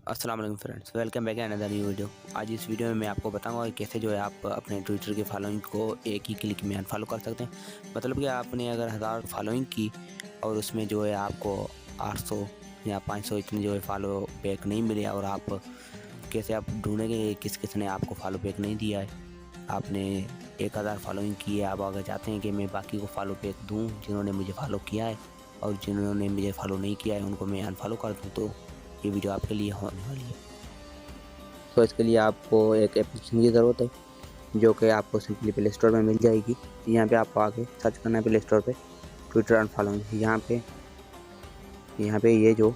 अस्सलाम वालेकुम friends, welcome back another new video. आज इस वीडियो में मैं आपको बताऊंगा कि कैसे जो है आप अपने ट्विटर की फॉलोइंग को एक ही क्लिक में अनफॉलो कर सकते हैं। मतलब कि आपने अगर 1000 फॉलोइंग की और उसमें जो है आपको 800 या 500 इतने जो है फॉलो बैक नहीं मिले, और आप कैसे आप ढूंढेंगे किस किसने आपको फॉलो बैक नहीं दिया है। आपने 1000 फॉलोइंग की है, आप अगर चाहते हैं कि मैं बाकी को फॉलो बैक दूँ जिन्होंने मुझे फॉलो किया है, और जिन्होंने मुझे फॉलो नहीं किया है उनको मैं अनफॉलो कर दूँ, तो ये वीडियो आपके लिए होने वाली है। तो इसके लिए आपको एक एप्लीकेशन की ज़रूरत है जो कि आपको सिंपली प्ले स्टोर में मिल जाएगी। यहाँ पे आपको आके सर्च करना है प्ले स्टोर पे ट्विटर अनफॉलोइंग। यहाँ पे ये जो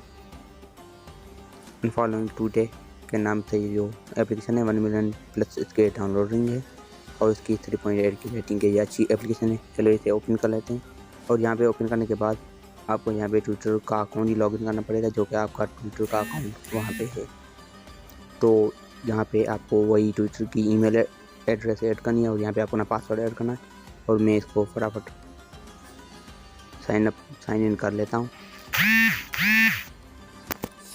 अनफॉलोइंग टुडे के नाम से ये जो एप्लीकेशन है 1 मिलियन प्लस इसके डाउनलोडिंग है, और इसकी 3.8 की रेटिंग है। ये अच्छी एप्लीकेशन है। चलो इसे ओपन कर लेते हैं। और यहाँ पे ओपन करने के बाद आपको यहाँ पे ट्विटर का अकाउंट ही लॉगिन करना पड़ेगा, जो कि आपका ट्विटर का अकाउंट वहाँ पे है। तो यहाँ पे आपको वही ट्विटर की ईमेल एड्रेस ऐड करनी है, और यहाँ पे आपको अपना पासवर्ड ऐड करना है। और मैं इसको फटाफट साइन इन कर लेता हूँ।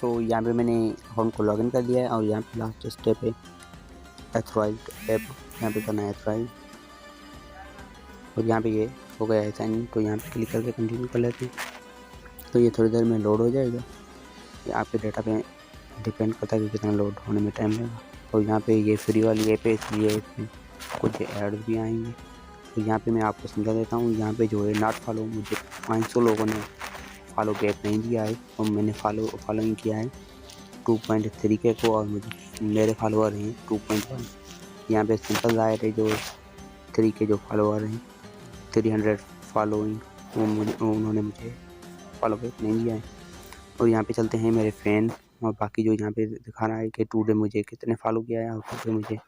सो यहाँ पे मैंने अकाउंट को लॉगिन कर लिया है, और यहाँ पे लास्ट स्टेप है एथराइज्ड ऐप। यहाँ पे करना है एथराइज्ड, और यहाँ पे ये हो गया है साइन इन। तो यहाँ पे क्लिक करके कंटिन्यू कर लेते हैं। तो ये थोड़ी देर में लोड हो जाएगा। ये आपके डेटा पे डिपेंड करता है कि कितना लोड होने में टाइम लगेगा। और यहाँ पे ये फ्री वाली ऐप है, इसलिए इसमें कुछ ऐड्स भी आएंगे। तो यहाँ पे मैं आपको समझा देता हूँ। यहाँ पे जो है नॉट फॉलो, मुझे 500 लोगों ने फॉलो बैक नहीं दिया है, और मैंने फॉलोइंग किया है 2.3 के को, और मेरे फॉलोअर हैं 2.1। यहाँ पे सिंपल जाहिर है जो 3 के जो फॉलोअर हैं 300 फॉलोइंग, उन्होंने मुझे फॉलो बैक नहीं दिया है। और यहाँ पे चलते हैं मेरे फैन, और बाकी जो यहाँ पे दिखा रहा है कि टुडे मुझे कितने फॉलो किया है, और टुडे मुझे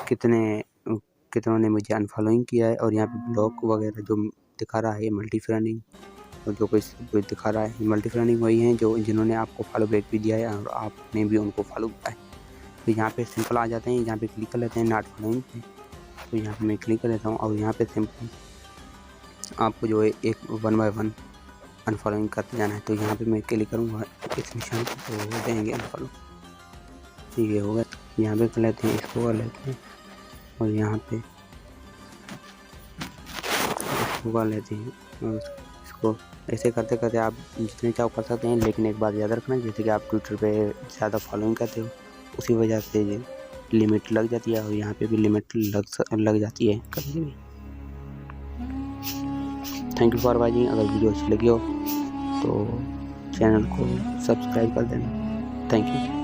कितनों ने मुझे अनफॉलोइंग किया है। और यहाँ पे ब्लॉक वगैरह जो दिखा रहा है मल्टी फ्रेंडिंग, और जो कुछ दिखा रहा है मल्टी फ्रेंडिंग वही हैं जो जिन्होंने आपको फॉलो बैक भी दिया है, और आपने भी उनको फॉलो किया है। तो यहाँ पे सिंपल आ जाते हैं, यहाँ पे क्लिक कर लेते हैं नॉट फॉलोइंग पे। तो यहाँ पे मैं क्लिक कर लेता हूँ, और यहाँ पे सिंपल आपको जो है एक 1 बाय 1 अनफॉलोइंग करते जाना है। तो यहाँ पे मैं क्लिक करूँगा इस निशान पे, तो हो जाएंगे अनफॉलो। ये हो गया। यहाँ पे कर लेते हैं, इसको कर लेते हैं, और यहाँ पे इसको कर लेते हैं, और इसको ऐसे करते करते आप जितने चाहो कर सकते हैं। लेकिन एक बात याद रखना, जैसे कि आप ट्विटर पे ज़्यादा फॉलोइंग करते हो उसी वजह से लिमिट लग जाती है, और यहाँ पे भी लिमिट लग जाती है कभी भी। Thank you for watching. अगर वीडियो अच्छी लगी हो तो चैनल को सब्सक्राइब कर देना। Thank you.